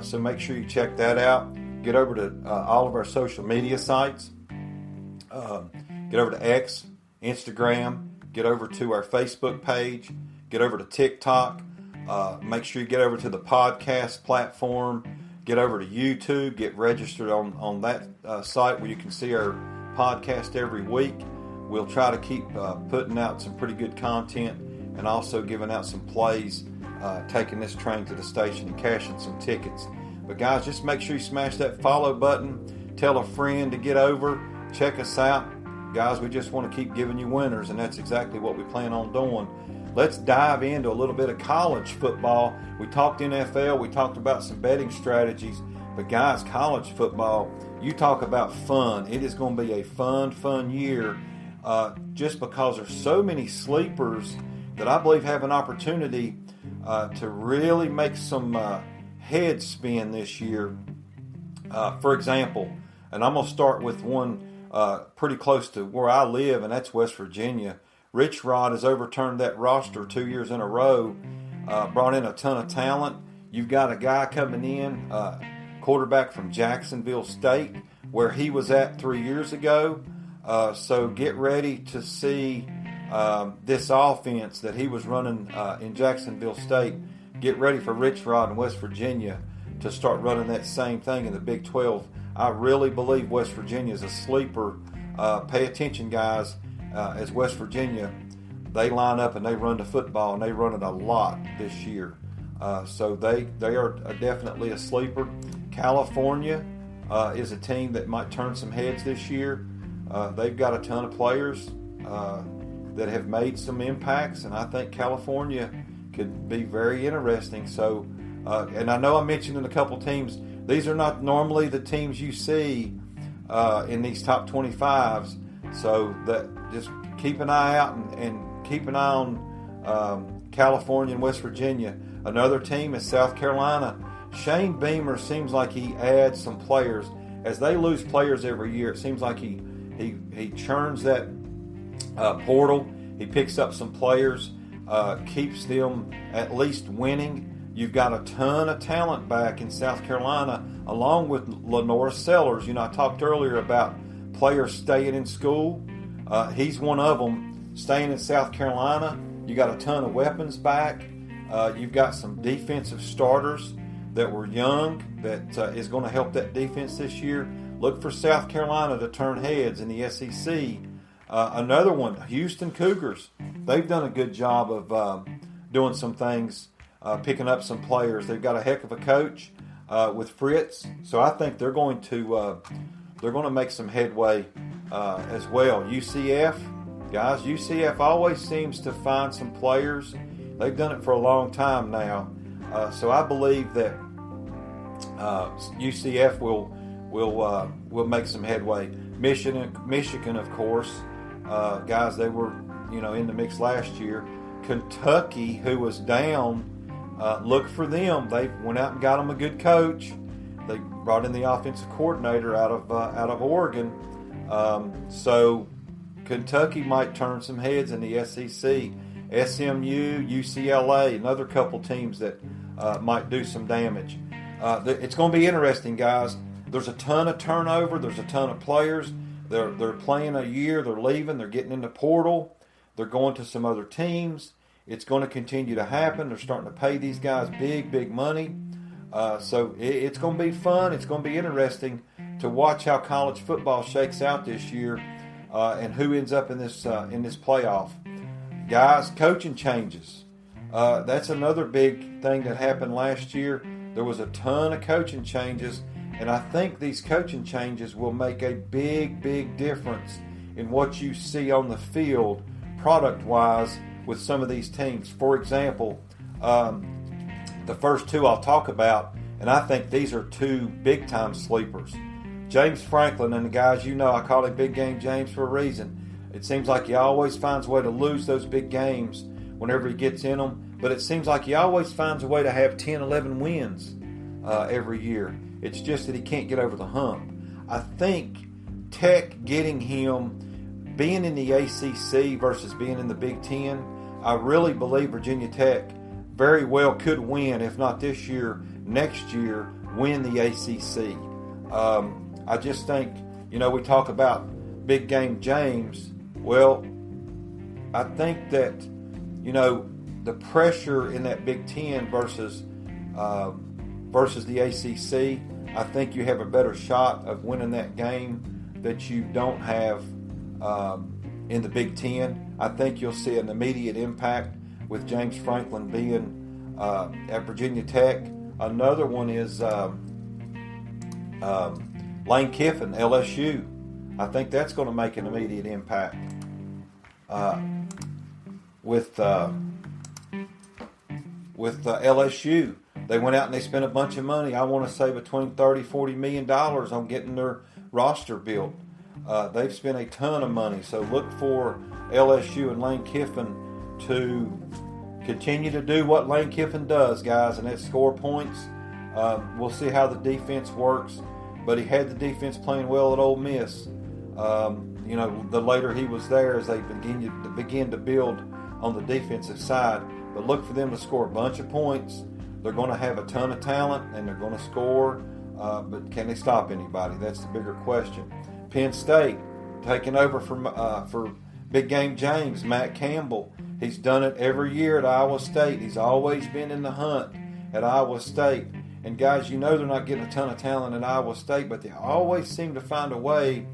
[SPEAKER 1] So make sure you check that out. Get over to all of our social media sites. Get over to X, Instagram. Get over to our Facebook page. Get over to TikTok. Make sure you get over to the podcast platform. Get over to YouTube. Get registered on that site where you can see our podcast every week. We'll try to keep putting out some pretty good content and also giving out some plays, taking this train to the station and cashing some tickets. But guys, just make sure you smash that follow button. Tell a friend to get over. Check us out. Guys, we just want to keep giving you winners, and that's exactly what we plan on doing. Let's dive into a little bit of college football. We talked NFL. We talked about some betting strategies. But guys, college football, you talk about fun. It is going to be a fun year just because there's so many sleepers that I believe have an opportunity to really make some heads spin this year. For example, and I'm going to start with one pretty close to where I live, and that's West Virginia. Rich Rod has overturned that roster 2 years in a row, brought in a ton of talent. You've got a guy coming in, quarterback from Jacksonville State, where he was at 3 years ago. So get ready to see this offense that he was running in Jacksonville State. Get ready for Rich Rod in West Virginia to start running that same thing in the Big 12. I really believe West Virginia is a sleeper. Pay attention, guys. As West Virginia, they line up and they run the football, and they run it a lot this year. So they are definitely a sleeper. California is a team that might turn some heads this year. They've got a ton of players that have made some impacts, and I think California could be very interesting. So, and I know I mentioned in a couple teams, these are not normally the teams you see in these top 25s. So that just keep an eye out and keep an eye on California and West Virginia. Another team is South Carolina. Shane Beamer seems like he adds some players. As they lose players every year, it seems like he churns that portal. He picks up some players, keeps them at least winning. You've got a ton of talent back in South Carolina, along with Lenore Sellers. You know, I talked earlier about players staying in school. He's one of them, staying in South Carolina. You got a ton of weapons back. You've got some defensive starters that were young that is going to help that defense this year. Look for South Carolina to turn heads in the SEC. Another one, Houston Cougars. They've done a good job of doing some things, picking up some players. They've got a heck of a coach with Fritz, so I think they're going to make some headway as well. UCF, guys, UCF always seems to find some players. They've done it for a long time now, so I believe that UCF will make some headway. Michigan, of course, guys, they were in the mix last year. Kentucky, who was down, look for them. They went out and got them a good coach. They brought in the offensive coordinator out of Oregon. So Kentucky might turn some heads in the SEC. SMU, UCLA, another couple teams that might do some damage. It's going to be interesting, guys. There's a ton of turnover. There's a ton of players. They're playing a year. They're leaving. They're getting in the portal. They're going to some other teams. It's going to continue to happen. They're starting to pay these guys big money. So it's going to be fun. It's going to be interesting to watch how college football shakes out this year and who ends up in this playoff. Guys, coaching changes. That's another big thing that happened last year. There was a ton of coaching changes, and I think these coaching changes will make a big difference in what you see on the field product-wise with some of these teams. For example, the first two I'll talk about, and I think these are two big-time sleepers. James Franklin, and the guys, I call him Big Game James for a reason. It seems like he always finds a way to lose those big games whenever he gets in them, but it seems like he always finds a way to have 10, 11 wins every year. It's just that he can't get over the hump. I think Tech getting him, being in the ACC versus being in the Big Ten, I really believe Virginia Tech very well could win, if not this year, next year, win the ACC. I just think, we talk about Big Game James. Well, I think that, the pressure in that Big Ten versus the ACC, I think you have a better shot of winning that game that you don't have in the Big Ten. I think you'll see an immediate impact with James Franklin being at Virginia Tech. Another one is Lane Kiffin, LSU. I think that's going to make an immediate impact with LSU. They went out and they spent a bunch of money. I want to say between $30-40 million on getting their roster built. They've spent a ton of money. So look for LSU and Lane Kiffin to continue to do what Lane Kiffin does, guys, and that's score points. We'll see how the defense works, but he had the defense playing well at Ole Miss. The later he was there as they begin to build on the defensive side. But look for them to score a bunch of points. They're going to have a ton of talent, and they're going to score. But can they stop anybody? That's the bigger question. Penn State taking over for Big Game James, Matt Campbell. He's done it every year at Iowa State. He's always been in the hunt at Iowa State. And guys, they're not getting a ton of talent at Iowa State, but they always seem to find a way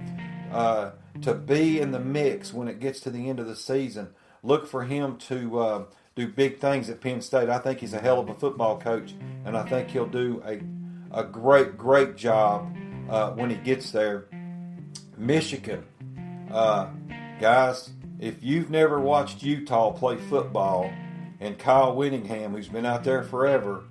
[SPEAKER 1] to be in the mix when it gets to the end of the season. Look for him to do big things at Penn State. I think he's a hell of a football coach, and I think he'll do a great job when he gets there. Michigan. Guys, if you've never watched Utah play football, and Kyle Whittingham, who's been out there forever,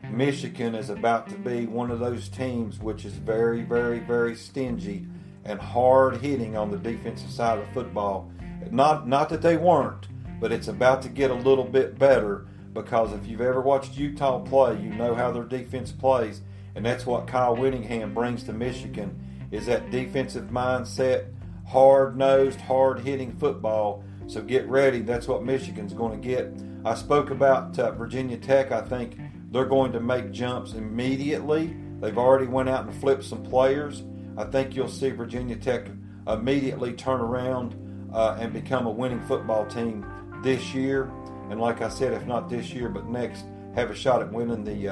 [SPEAKER 1] Michigan is about to be one of those teams which is very, very, very stingy and hard hitting on the defensive side of football. Not that they weren't, but it's about to get a little bit better, because if you've ever watched Utah play, you know how their defense plays, and that's what Kyle Whittingham brings to Michigan, is that defensive mindset, hard-nosed, hard-hitting football. So get ready. That's what Michigan's going to get. I spoke about Virginia Tech. I think they're going to make jumps immediately. They've already went out and flipped some players. I think you'll see Virginia Tech immediately turn around and become a winning football team this year. And like I said, if not this year, but next, have a shot at winning the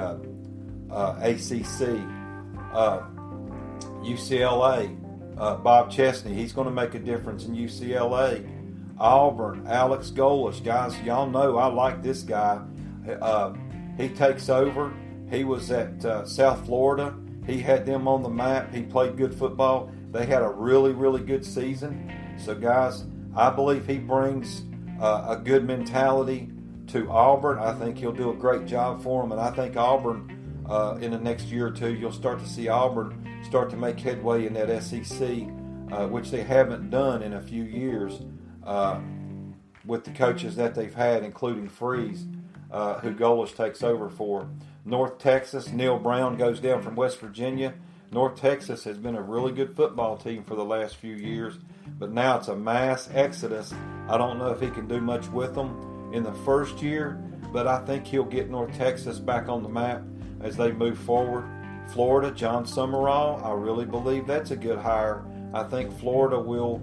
[SPEAKER 1] ACC. UCLA, Bob Chesney, he's going to make a difference in UCLA. Auburn, Alex Golesh. Guys, y'all know I like this guy. He takes over. He was at South Florida. He had them on the map. He played good football. They had a really, really good season. So, guys, I believe he brings a good mentality to Auburn. I think he'll do a great job for them. And I think Auburn, in the next year or two, you'll start to see Auburn start to make headway in that SEC, which they haven't done in a few years with the coaches that they've had, including Freeze, who Golesh takes over for. North Texas, Neil Brown goes down from West Virginia. North Texas has been a really good football team for the last few years, but now it's a mass exodus. I don't know if he can do much with them in the first year, but I think he'll get North Texas back on the map as they move forward. Florida, John Summerall, I really believe that's a good hire. I think Florida will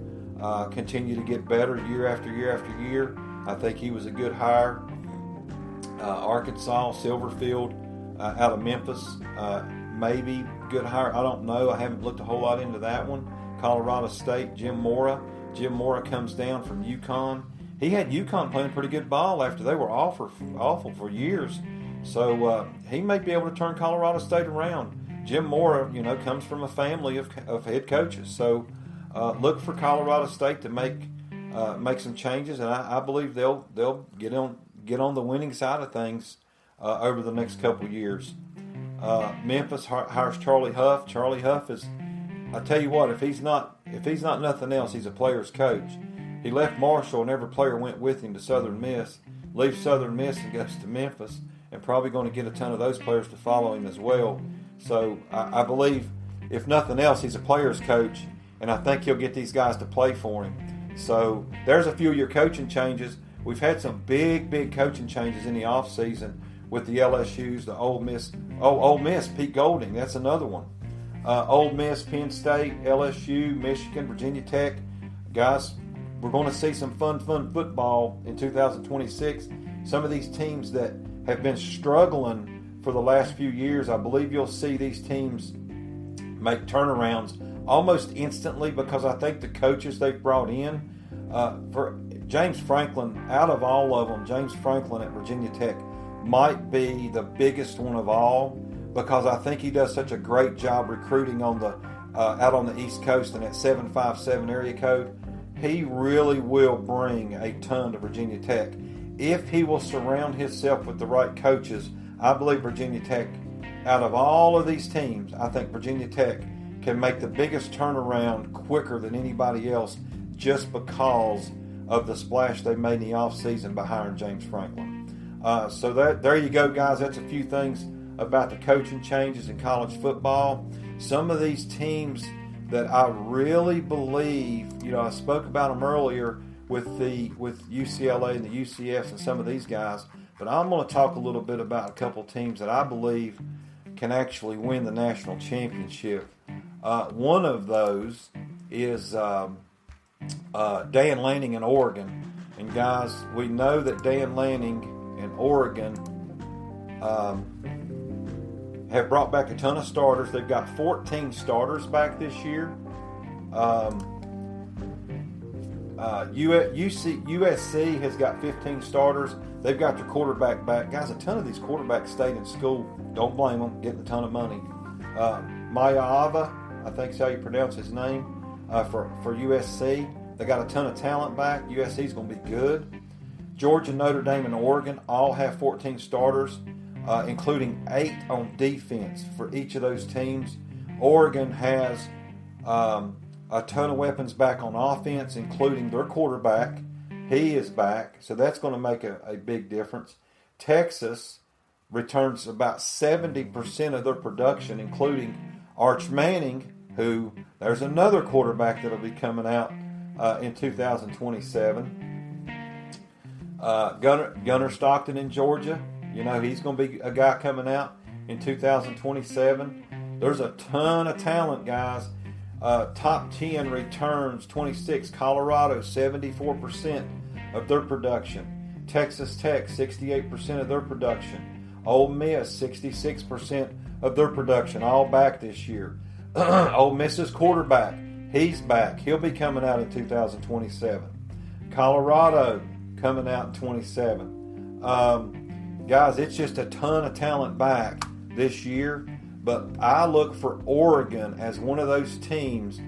[SPEAKER 1] continue to get better year after year after year. I think he was a good hire. Arkansas, Silverfield, out of Memphis, maybe good hire. I don't know. I haven't looked a whole lot into that one. Colorado State, Jim Mora. Jim Mora comes down from UConn. He had UConn playing pretty good ball after they were awful for years. So he may be able to turn Colorado State around. Jim Mora, comes from a family of head coaches. So look for Colorado State to make some changes, and I believe they'll get on the winning side of things over the next couple of years. Memphis hires Charlie Huff. Charlie Huff is I tell you what, if he's not nothing else, he's a player's coach. He left Marshall, and every player went with him to Southern Miss. Leaves Southern Miss and goes to Memphis, and probably going to get a ton of those players to follow him as well. So I believe, if nothing else, he's a player's coach, and I think he'll get these guys to play for him. So there's a few of your coaching changes. We've had some big coaching changes in the offseason with the LSUs, the Ole Miss, Pete Golding, that's another one. Ole Miss, Penn State, LSU, Michigan, Virginia Tech. Guys, we're going to see some fun football in 2026. Some of these teams that have been struggling for the last few years, I believe you'll see these teams make turnarounds almost instantly, because I think the coaches they've brought in, for James Franklin, out of all of them, James Franklin at Virginia Tech might be the biggest one of all, because I think he does such a great job recruiting on the out on the East Coast and at 757 area code. He really will bring a ton to Virginia Tech. If he will surround himself with the right coaches, I believe Virginia Tech, out of all of these teams, I think Virginia Tech can make the biggest turnaround quicker than anybody else, just because of the splash they made in the offseason by hiring James Franklin. So there you go, guys. That's a few things about the coaching changes in college football. Some of these teams that I really believe, I spoke about them earlier with UCLA and the UCFs and some of these guys, but I'm going to talk a little bit about a couple teams that I believe can actually win the national championship. One of those is Dan Lanning in Oregon. And guys, we know that Dan Lanning and Oregon have brought back a ton of starters. They've got 14 starters back this year. USC has got 15 starters. They've got their quarterback back. Guys, a ton of these quarterbacks stayed in school. Don't blame them, getting a ton of money. Mayava, I think is how you pronounce his name, for USC. They got a ton of talent back. USC's going to be good. Georgia, Notre Dame, and Oregon all have 14 starters, including 8 on defense for each of those teams. Oregon has a ton of weapons back on offense, including their quarterback. He is back, so that's going to make a big difference. Texas returns about 70% of their production, including Arch Manning, who there's another quarterback that'll be coming out in 2027. Gunnar Stockton in Georgia, he's going to be a guy coming out in 2027. There's a ton of talent, guys. Top 10 returns, 26. Colorado, 74% of their production. Texas Tech, 68% of their production. Ole Miss, 66% of their production, all back this year. Ole Miss's quarterback, he's back. He'll be coming out in 2027. Colorado coming out in 27. Guys, it's just a ton of talent back this year. But I look for Oregon as one of those teams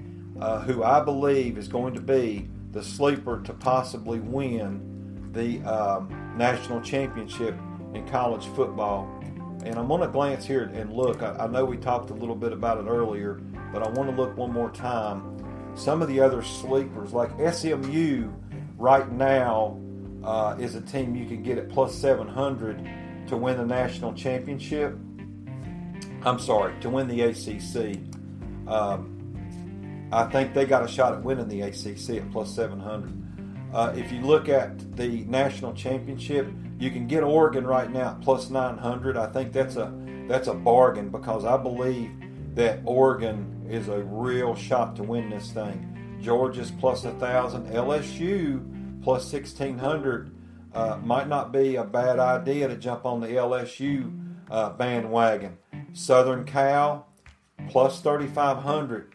[SPEAKER 1] who I believe is going to be the sleeper to possibly win the national championship in college football. And I'm going to glance here and look. I know we talked a little bit about it earlier, but I want to look one more time. Some of the other sleepers, like SMU right now, is a team you can get at plus 700 to win the national championship. To win the ACC. I think they got a shot at winning the ACC at plus 700. If you look at the national championship, you can get Oregon right now at plus 900. I think that's a bargain, because I believe that Oregon is a real shot to win this thing. Georgia's plus 1,000. LSU plus 1,600. Might not be a bad idea to jump on the LSU bandwagon. Southern Cal plus 3,500,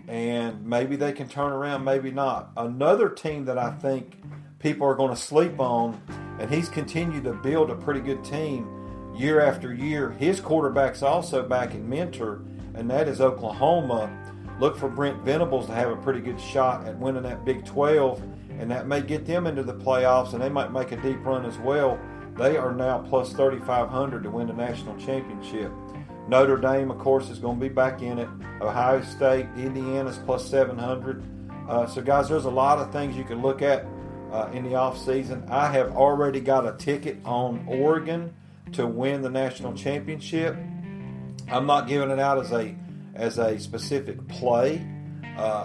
[SPEAKER 1] and maybe they can turn around, maybe not. Another team that I think people are going to sleep on, and he's continued to build a pretty good team year after year. His quarterback's also back in Mentor, and that is Oklahoma. Look for Brent Venables to have a pretty good shot at winning that Big 12, and that may get them into the playoffs, and they might make a deep run as well. They are now plus 3,500 to win the national championship. Notre Dame, of course, is going to be back in it. Ohio State, Indiana's plus 700. So, guys, there's a lot of things you can look at in the offseason. I have already got a ticket on Oregon to win the national championship. I'm not giving it out as a specific play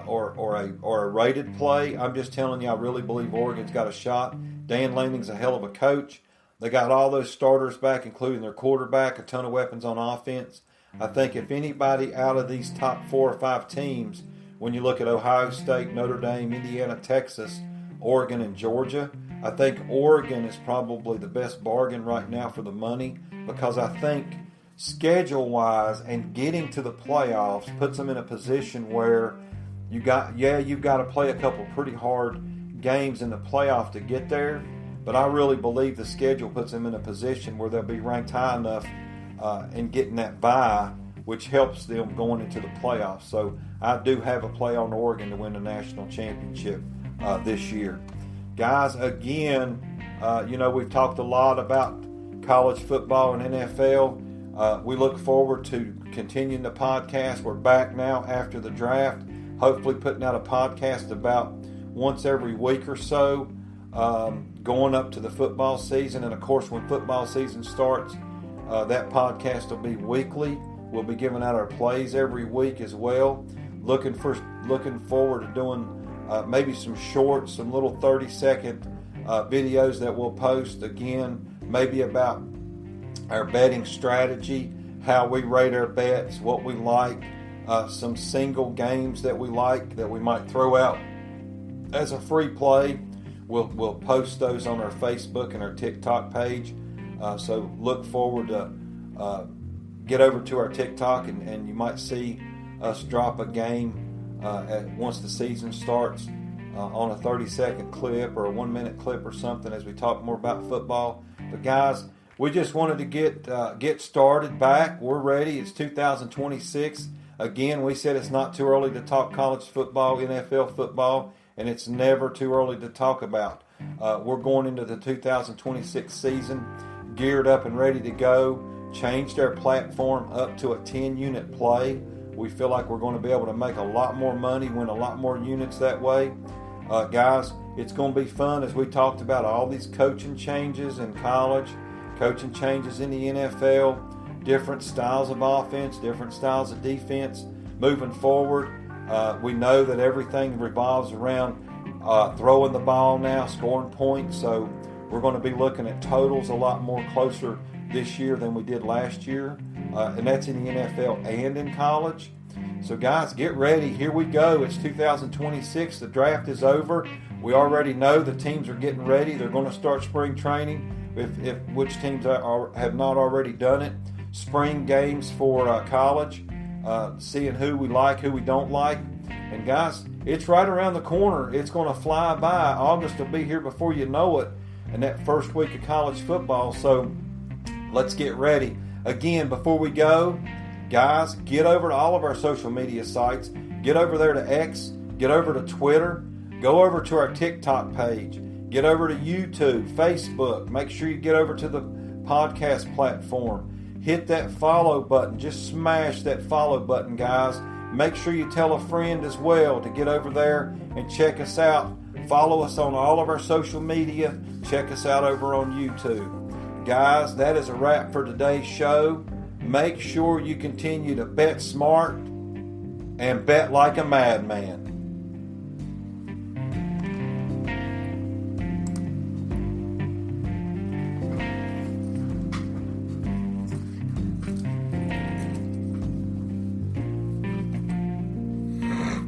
[SPEAKER 1] or a rated play. I'm just telling you I really believe Oregon's got a shot. Dan Lanning's a hell of a coach. They got all those starters back, including their quarterback, a ton of weapons on offense. I think if anybody out of these top 4 or 5 teams, when you look at Ohio State, Notre Dame, Indiana, Texas, Oregon, and Georgia, I think Oregon is probably the best bargain right now for the money, because I think schedule-wise and getting to the playoffs puts them in a position where you've got to play a couple pretty hard games in the playoff to get there. But I really believe the schedule puts them in a position where they'll be ranked high enough in getting that bye, which helps them going into the playoffs. So I do have a play on Oregon to win the national championship this year. Guys, again, we've talked a lot about college football and NFL. We look forward to continuing the podcast. We're back now after the draft, hopefully putting out a podcast about once every week or so, going up to the football season. And of course, when football season starts, that podcast will be weekly. We'll be giving out our plays every week as well. Looking forward to doing maybe some shorts, some little 30-second videos that we'll post again, maybe about our betting strategy, how we rate our bets, what we like, some single games that we like that we might throw out as a free play. We'll post those on our Facebook and our TikTok page. So look forward to get over to our TikTok and you might see us drop a game once the season starts on a 30-second clip or a 1-minute clip or something as we talk more about football. But guys, we just wanted to get started back. We're ready. It's 2026. Again, we said it's not too early to talk college football, NFL football, and it's never too early to talk about. We're going into the 2026 season geared up and ready to go. Changed our platform up to a 10-unit play. We feel like we're going to be able to make a lot more money, win a lot more units that way. Guys, it's going to be fun as we talked about all these coaching changes in college, coaching changes in the NFL, different styles of offense, different styles of defense. Moving forward, we know that everything revolves around throwing the ball now, scoring points. So we're going to be looking at totals a lot more closer this year than we did last year. And that's in the NFL and in college. So guys, get ready. Here we go. It's 2026. The draft is over. We already know the teams are getting ready. They're going to start spring training. If which teams have not already done it. Spring games for college. Seeing who we like, who we don't like. And guys, it's right around the corner. It's going to fly by. August will be here before you know it. And that first week of college football. So let's get ready. Again, before we go, guys, get over to all of our social media sites. Get over there to X. Get over to Twitter. Go over to our TikTok page. Get over to YouTube, Facebook. Make sure you get over to the podcast platform. Hit that follow button. Just smash that follow button, guys. Make sure you tell a friend as well to get over there and check us out. Follow us on all of our social media. Check us out over on YouTube. Guys, that is a wrap for today's show. Make sure you continue to bet smart and bet like a madman.